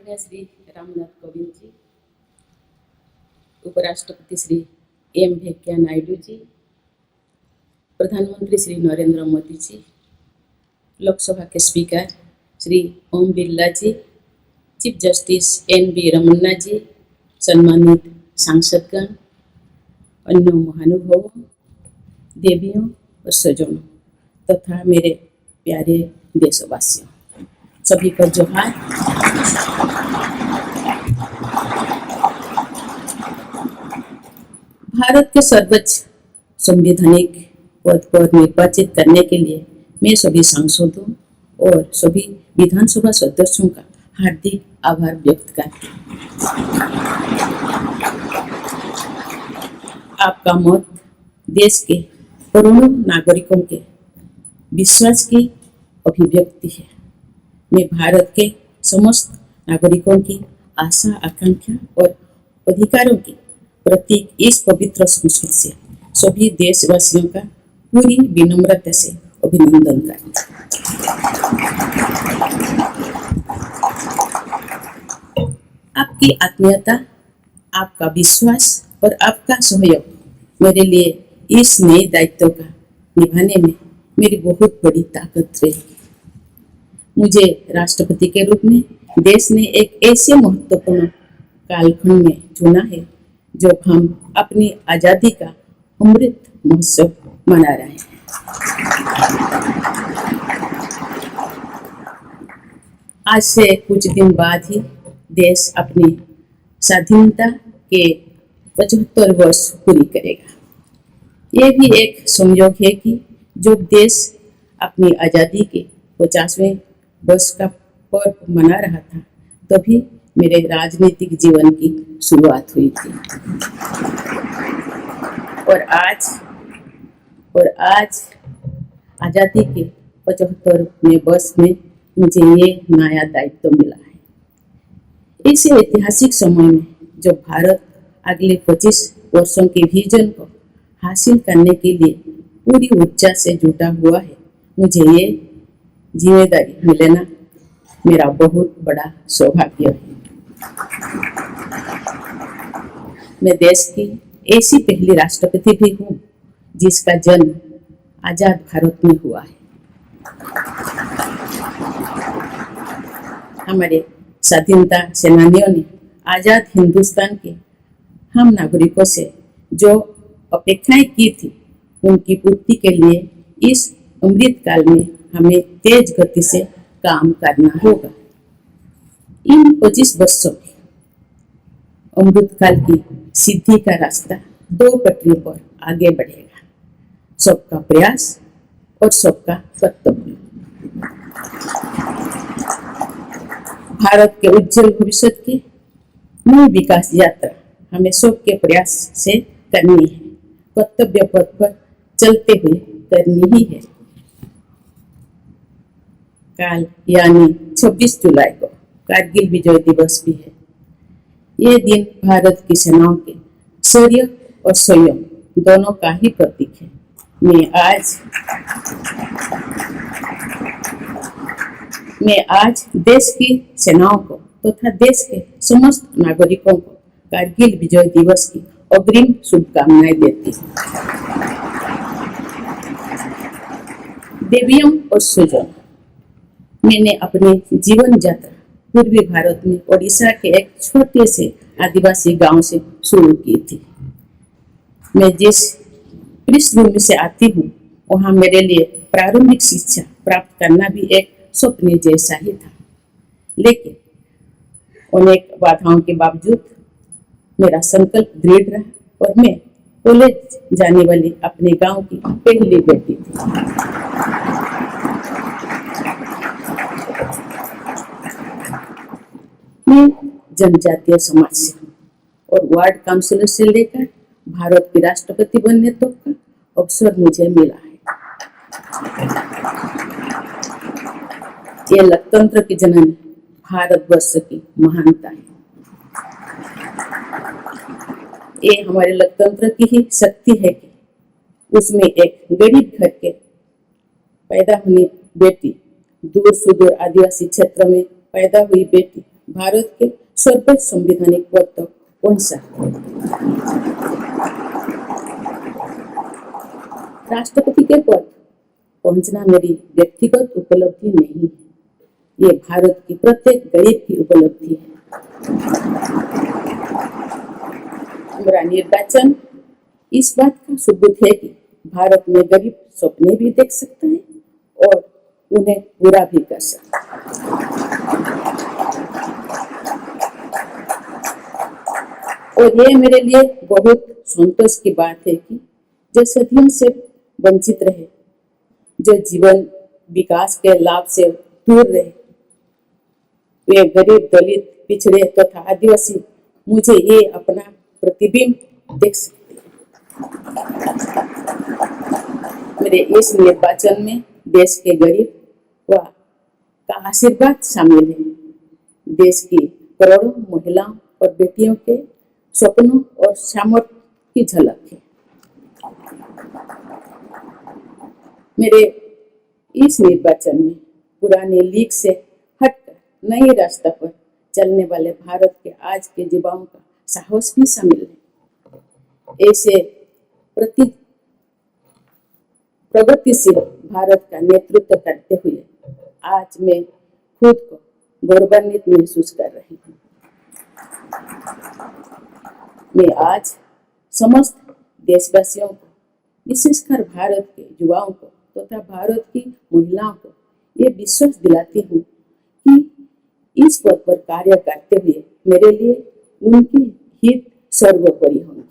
माननीय श्री रामनाथ कोविंद जी, उपराष्ट्रपति श्री एम वेंकैया नायडू जी, प्रधानमंत्री श्री नरेंद्र मोदी जी, लोकसभा के स्पीकर श्री ओम बिरला जी, चीफ जस्टिस एन.वी. रमन्ना जी, सम्मानित सांसदगण, अन्य महानुभावों, देवियों और स्वजनों तथा मेरे प्यारे देशवासियों, सभी को जोहार। भारत के सर्वोच्च संवैधानिक पद पर निर्वाचित करने के लिए मैं सभी सांसदों और सभी विधानसभा सदस्यों का हार्दिक आभार व्यक्त करती हूँ। आपका मत देश के करोड़ों नागरिकों के विश्वास की अभिव्यक्ति है। मैं भारत के समस्त नागरिकों की आशा, आकांक्षा और अधिकारों की प्रतीक इस पवित्र संसद से सभी देशवासियों का पूरी विनम्रता से अभिनंदन करता हूँ। आपकी आत्मीयता, आपका विश्वास और आपका सहयोग मेरे लिए इस नए दायित्व का निभाने में मेरी बहुत बड़ी ताकत रहेगी। मुझे राष्ट्रपति के रूप में देश ने एक ऐसे महत्वपूर्ण कालखंड में चुना है जब हम अपनी आजादी का अमृत महोत्सव मना रहे हैं। आज से कुछ दिन बाद ही देश अपनी स्वाधीनता के 75 वर्ष पूरी करेगा। ये भी एक संयोग है कि जब देश अपनी आजादी के 50वें वर्ष का पर्व मना रहा था, तभी मेरे राजनीतिक जीवन की शुरुआत हुई थी। और आज आजादी के 75वें वर्ष में मुझे ये नया दायित्व मिला है। इस ऐतिहासिक समय में जब भारत अगले 25 वर्षों के विजन को हासिल करने के लिए पूरी ऊर्जा से जुटा हुआ है, मुझे ये जिम्मेदारी मिलना मेरा बहुत बड़ा सौभाग्य है। मैं देश की ऐसी पहली राष्ट्रपति भी हूँ जिसका जन्म आजाद भारत में हुआ है। हमारे स्वाधीनता सेनानियों ने आजाद हिंदुस्तान के हम नागरिकों से जो अपेक्षाएं की थी, उनकी पूर्ति के लिए इस अमृत काल में हमें तेज गति से काम करना होगा। इन 25 वर्षों में अमृत काल की सिद्धि का रास्ता 2 पटरियों पर आगे बढ़ेगा, सबका प्रयास और सबका कर्तव्य। भारत के उज्जवल भविष्य की नई विकास यात्रा हमें सबके प्रयास से करनी है, कर्तव्य पथ पर चलते हुए करनी ही है। कल यानी 26 जुलाई को कारगिल विजय दिवस भी है। ये दिन भारत की सेनाओं के शौर्य और संयम दोनों का ही प्रतीक है। मैं आज देश की सेनाओं को तथा देश के समस्त नागरिकों को कारगिल विजय दिवस की अग्रिम शुभकामनाएं देती हूँ। देवियों और स्वजनों, मैंने अपनी जीवन यात्रा पूर्वी भारत में ओडिशा के एक छोटे से आदिवासी गांव से शुरू की थी। मैं जिस पृष्ठभूमि से आती हूँ, वहाँ मेरे लिए प्रारंभिक शिक्षा प्राप्त करना भी एक स्वप्न जैसा ही था। लेकिन अनेक बाधाओं के बावजूद मेरा संकल्प दृढ़ रहा और मैं कॉलेज जाने वाली अपने गांव की पहली बेटी थी। मैं जनजातीय समाज से हूँ और वार्ड काउंसिलर से लेकर भारत की राष्ट्रपति बनने तक का अवसर मुझे मिला है। ये लोकतंत्र की जननी भारतवर्ष की महानता है। ये हमारे लोकतंत्र की ही शक्ति है कि उसमें एक गरीब घर के पैदा होने बेटी, दूर सुदूर आदिवासी क्षेत्र में पैदा हुई बेटी भारत के सर्वोच्च संवैधानिक पद तक पहुंच सकते हैं। राष्ट्रपति के पद पहुंचना मेरी व्यक्तिगत उपलब्धि नहीं है, ये भारत की प्रत्येक गरीब की उपलब्धि है। मेरा निर्वाचन इस बात का सबूत है कि भारत में गरीब सपने भी देख सकता है और उन्हें पूरा भी कर सकता है। और ये मेरे लिए बहुत संतोष की बात है कि जो सदियों से वंचित रहे, जो जीवन विकास के लाभ से दूर रहे, वे गरीब, दलित, पिछड़े तथा आदिवासी मुझे ये अपना प्रतिबिंब देख सकते हैं। मेरे इस निर्वाचन में देश के गरीब का आशीर्वाद शामिल है। देश की करोड़ों महिलाओं और बेटियों के सपनों और सामर्थ्य की झलक है। मेरे इस निर्वाचन में पुराने लीग से हटकर नए रास्ते पर चलने वाले भारत के आज के युवाओं का साहस भी शामिल है। ऐसे प्रगतिशील भारत का नेतृत्व करते हुए आज मैं खुद को गौरवान्वित महसूस कर रही हूँ। मैं आज समस्त देशवासियों को, विशेषकर भारत के युवाओं को तथा भारत की महिलाओं को ये विश्वास दिलाती हूँ कि इस पद पर कार्य करते हुए मेरे लिए उनके हित सर्वोपरि होंगे।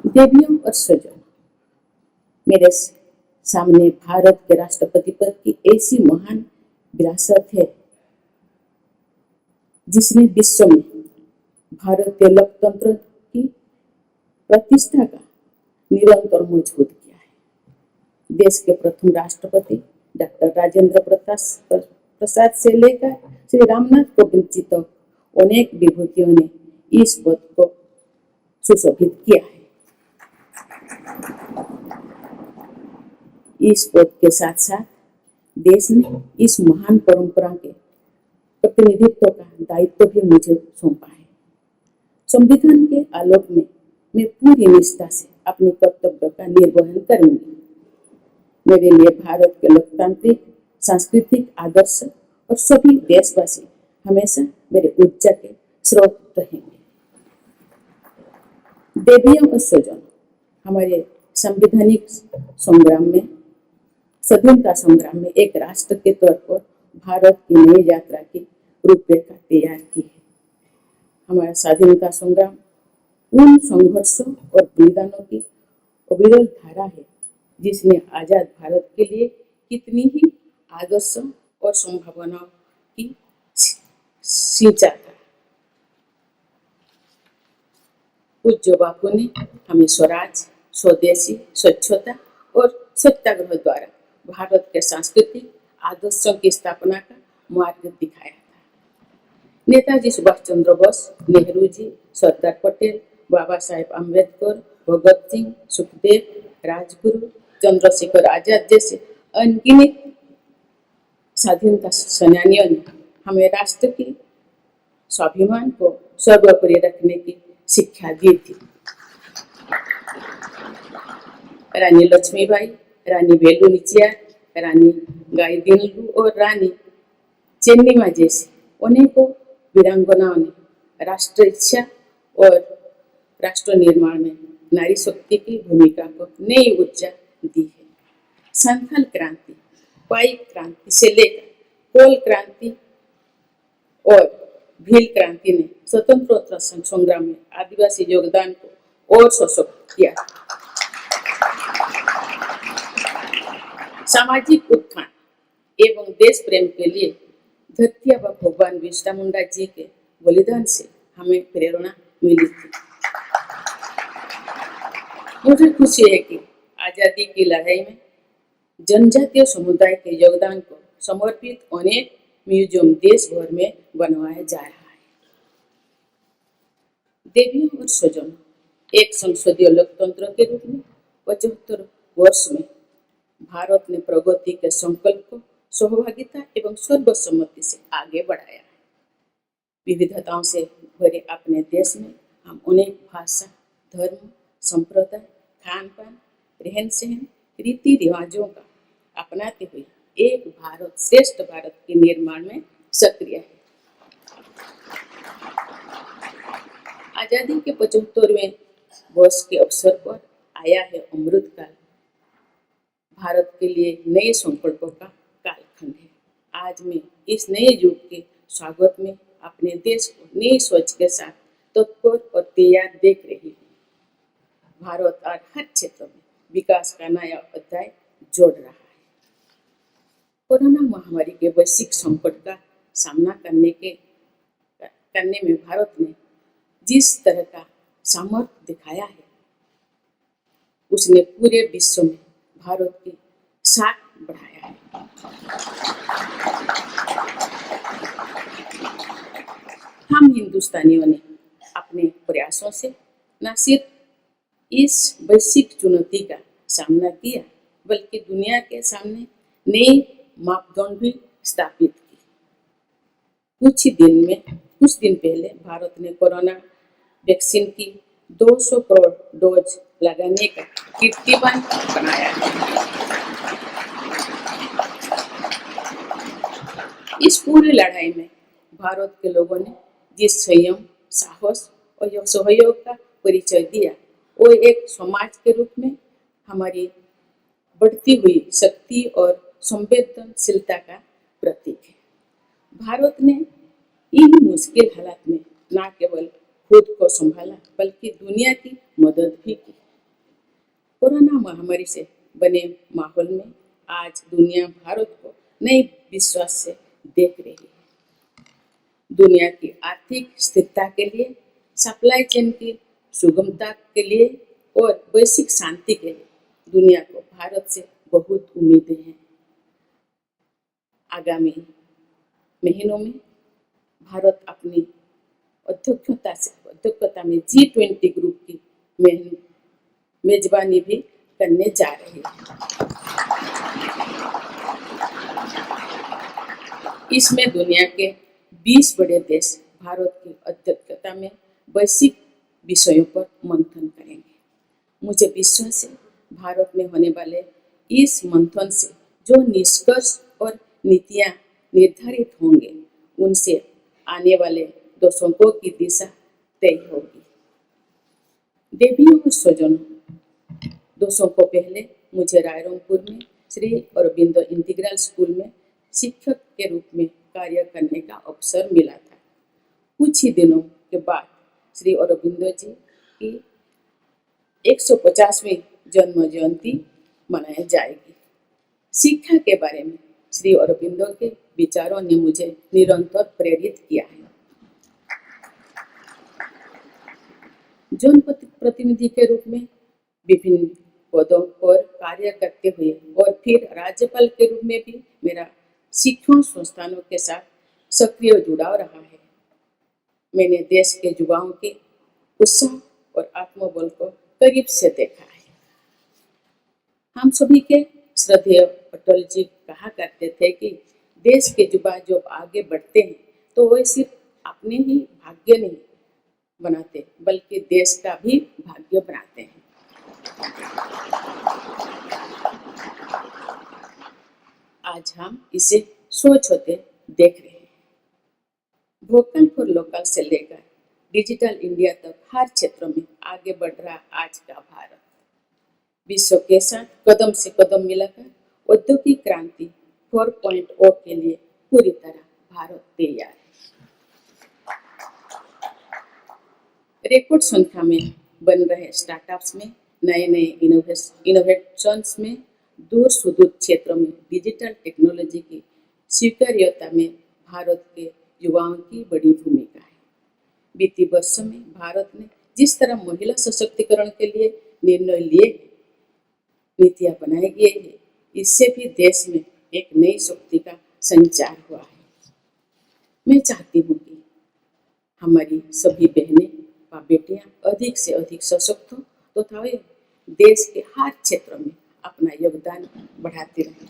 देवियों और स्वजनों, मेरे सामने भारत के राष्ट्रपति पद की ऐसी महान विरासत है जिसने विश्व में भारतीय लोकतंत्र की प्रतिष्ठा का निरंतर मजबूत किया है। देश के प्रथम राष्ट्रपति डॉक्टर राजेंद्र प्रसाद से लेकर श्री रामनाथ कोविंद जी तक अनेक विभूतियों ने इस पद को सुशोभित किया है। इस पद के साथ साथ देश ने इस महान परंपरा के प्रतिनिधित्व का दायित्व भी मुझे सौंपा है। संविधान के आलोक में मैं पूरी निष्ठा से अपने कर्तव्य का निर्वहन करूंगी। मेरे लिए भारत के लोकतांत्रिक सांस्कृतिक आदर्श और सभी देशवासी हमेशा मेरे ऊर्जा के स्रोत रहेंगे। देवियों और स्वजनों, हमारे संवैधानिक संग्राम में, स्वाधीनता संग्राम में एक राष्ट्र के तौर पर भारत की नई यात्रा की रूपरेखा तैयार की है। हमारा स्वाधीनता संग्राम उन संघर्षों और बलिदानों की अविरल धारा है जिसने आजाद भारत के लिए कितनी ही आदर्श और संभावनाओं की सिंचा था। पूज्य बापू ने हमें स्वराज, स्वदेशी, स्वच्छता और सत्याग्रह द्वारा भारत के सांस्कृतिक आदर्शों की स्थापना का मार्ग दिखाया था। नेताजी सुभाष चंद्र बोस, नेहरू जी, सरदार पटेल, बाबा साहेब अम्बेडकर, भगत सिंह, सुखदेव, राजगुरु, चंद्रशेखर आजाद जैसे अनगिनत स्वाधीनता सेनानियों ने हमें राष्ट्र की स्वाभिमान को सर्वोपरि रखने की शिक्षा दी थी। रानी लक्ष्मीबाई, रानी वेलु नाचियार, रानी गाइदिन्लु और रानी चेन्निमा जैसी अनेकों वीरांगनाओं ने राष्ट्र इच्छा और राष्ट्र निर्माण में नारी शक्ति की भूमिका को नई ऊर्जा दी है। संथाल क्रांति, पाइक क्रांति से लेकर कोल क्रांति और भील क्रांति ने स्वतंत्रता संग्राम में आदिवासी योगदान को और सशक्त किया। सामाजिक उत्थान एवं देश प्रेम के लिए धरती आबा भगवान बिरसा मुंडा जी के बलिदान से हमें प्रेरणा मिली थी। मुझे खुशी है कि आजादी की लड़ाई में जनजातीय समुदाय के योगदान को समर्पित अनेक म्यूजियम देश भर में बनवाया जा रहा है। देवियों और स्वजनों, एक संसदीय लोकतंत्र के रूप में 75 वर्ष में भारत ने प्रगति के संकल्प को सहभागिता एवं सर्वसम्मति से आगे बढ़ाया। विविधताओं से भरे अपने देश में हम अनेक भाषा, धर्म, संप्रदाय, खान पान, रहन सहन, रीति रिवाजों का अपनाते हुए एक भारत श्रेष्ठ भारत के निर्माण में सक्रिय है। आजादी के 75वें वर्ष के अवसर पर आया है अमृतकाल। भारत के लिए नए संकल्पों का कालखंड है। आज मैं इस नए युग के स्वागत में अपने देश को नई सोच के साथ तत्पर और तैयार देख रही हूँ। भारत आज हर क्षेत्र में विकास का नया अध्याय जोड़ रहा है। कोरोना महामारी के वैश्विक संकट का सामना करने में भारत ने जिस तरह का सामर्थ्य दिखाया है, उसने पूरे विश्व में भारत की साख बढ़ाया है। हम हिंदुस्तानियों ने अपने प्रयासों से न सिर्फ इस वैश्विक चुनौती का सामना किया, बल्कि दुनिया के सामने नए मापदंड भी स्थापित किए। कुछ दिन पहले भारत ने कोरोना वैक्सीन की 200 करोड़ डोज लगाने का कीर्तिमान बनाया है। इस पूरी लड़ाई में भारत के लोगों ने जिस संयम, साहस और सहयोग का परिचय दिया, वो एक समाज के रूप में हमारी बढ़ती हुई शक्ति और संवेदनशीलता का प्रतीक है। भारत ने इन मुश्किल हालात में न केवल खुद को संभाला, बल्कि दुनिया की मदद भी की। कोरोना महामारी से बने माहौल में आज दुनिया भारत को नए विश्वास से देख रही है। दुनिया की आर्थिक स्थिरता के लिए, सप्लाई चेन की सुगमता के लिए और वैश्विक शांति के लिए दुनिया को भारत से बहुत उम्मीदें हैं। आगामी महीनों में भारत अपनी अध्यक्षता में G20 ग्रुप की मेजबानी भी करने जा रही है। इसमें दुनिया के 20 बड़े देश भारत की अध्यक्षता में वैश्विक विषयों पर मंथन करेंगे। मुझे विश्वास है भारत में होने वाले इस मंथन से जो निष्कर्ष और नीतियां निर्धारित होंगे, उनसे आने वाले दशकों की दिशा तय होगी। देवियों और स्वजनों, दशकों पहले मुझे रायरंगपुर में श्री अरबिंदो इंटीग्रल स्कूल में शिक्षक के रूप में कार्य करने का अवसर मिला था। कुछ ही दिनों के बाद श्री अरबिंदो जी की 150वीं जन्म जयंती मनाई जाएगी। शिक्षा के बारे में श्री अरबिंदो के विचारों ने मुझे निरंतर प्रेरित किया है। जन प्रतिनिधि के रूप में विभिन्न पदों पर कार्य करते हुए और फिर राज्यपाल के रूप में भी मेरा शिक्षण संस्थानों के साथ सक्रिय जुड़ाव रहा है। मैंने देश के युवाओं के उत्साह और आत्मबल को करीब से देखा है। हम सभी के श्रद्धेय अटल जी कहा करते थे कि देश के युवा जब आगे बढ़ते हैं तो वे सिर्फ अपने ही भाग्य नहीं बनाते, बल्कि देश का भी भाग्य बनाते हैं। आज हम इसे सोच होते देख रहे हैं। वोकल फॉर लोकल से लेकर डिजिटल इंडिया तक हर क्षेत्र में आगे बढ़ रहा आज का भारत विश्व के साथ कदम से कदम मिलाकर औद्योगिक क्रांति 4.0 के लिए पूरी तरह भारत तैयार है। रिकॉर्ड संख्या में बन रहे स्टार्टअप्स में, नए नए इनोवेशंस में, दूर सुदूर क्षेत्रों में डिजिटल टेक्नोलॉजी की स्वीकार्यता में भारत के युवाओं की बड़ी भूमिका है। बीते वर्षों में भारत ने जिस तरह महिला सशक्तिकरण के लिए निर्णय लिए, नीतियां बनाई गई है, इससे भी देश में एक नई शक्ति का संचार हुआ है। मैं चाहती हूँ कि हमारी सभी बहनें व बेटियां अधिक से अधिक सशक्त हो तथा वे देश के हर क्षेत्र में अपना अपना योगदान बढ़ाते रहें।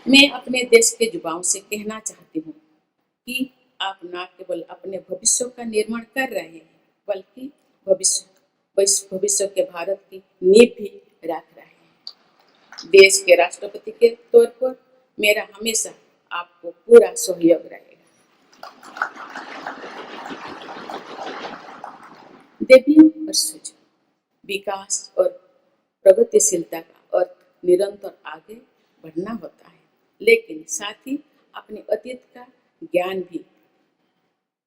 मैं अपने देश के युवाओं से कहना चाहती हूँ कि आप न केवल अपने भविष्य का निर्माण कर रहे हैं, बल्कि भविष्य के भारत की नींव भी रख रहे हैं। देश के राष्ट्रपति के तौर पर मेरा हमेशा आपको पूरा सहयोग रहेगा। देवियों और सूर्य, विकास और प्रगतिशीलता का अर्थ निरंतर आगे बढ़ना होता है, लेकिन साथ ही अपने अतीत का ज्ञान भी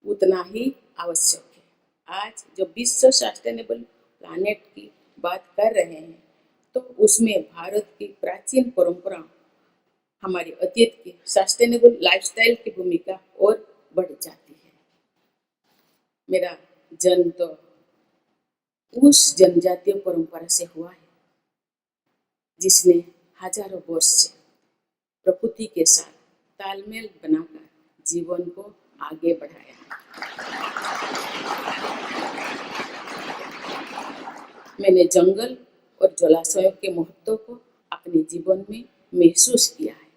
उतना ही आवश्यक है। आज जब विश्व सस्टेनेबल प्लानेट की बात कर रहे हैं, तो उसमें भारत की प्राचीन परंपरा, हमारे अतीत की सस्टेनेबल लाइफस्टाइल की भूमिका और बढ़ जाती है। मेरा जन्म तो उस जनजातीय परंपरा से हुआ है जिसने हजारों वर्ष से प्रकृति के साथ तालमेल बनाकर जीवन को आगे बढ़ाया। मैंने जंगल और जलाशयों के महत्व को अपने जीवन में महसूस किया है।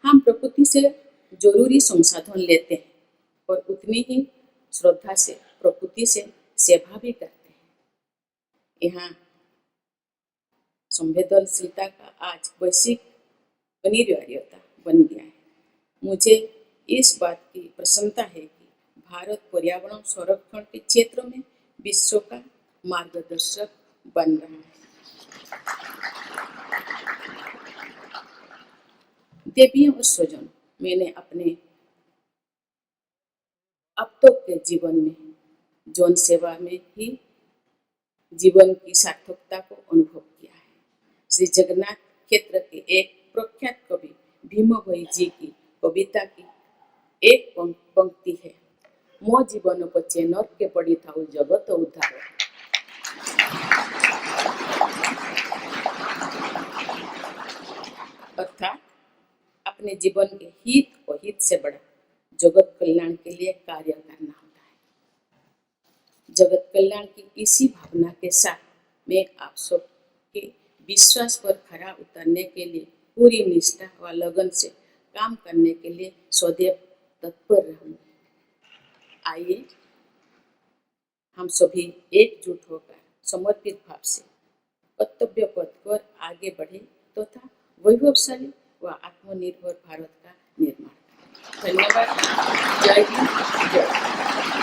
हम प्रकृति से जरूरी संसाधन लेते हैं और उतनी ही श्रद्धा से प्रकृति से सेवा भी करते हैं। यहाँ संवेदनशीलता का आज वैश्विक अनिवार्यता बन गया है। मुझे इस बात की प्रसन्नता है कि भारत पर्यावरण संरक्षण के क्षेत्र में विश्व का मार्गदर्शक बन रहा है। देवियों और स्वजन, मैंने अपने अब तक के जीवन में जन सेवा में ही जीवन की सार्थकता को अनुभव किया है। श्री जगन्नाथ क्षेत्र के एक प्रख्यात कवि भीम भोई जी की कविता की एक पंक्ति है, मो जीवन पचे नर के पड़ी था जगत उद्धार। अर्थात अपने जीवन के हित और हित से बड़ा जगत कल्याण के लिए कार्य करना होता है। जगत कल्याण की इसी भावना के साथ मैं आप सबके विश्वास पर खरा उतरने के लिए पूरी निष्ठा व लगन से काम करने के लिए सदैव तत्पर रहूंगी। आइए हम सभी एकजुट होकर समर्पित भाव से कर्तव्य पथ पर आगे बढ़े तथा वैभवशाली व आत्मनिर्भर भारत का निर्माण करें। धन्यवाद। जय हिंद, जय भारत।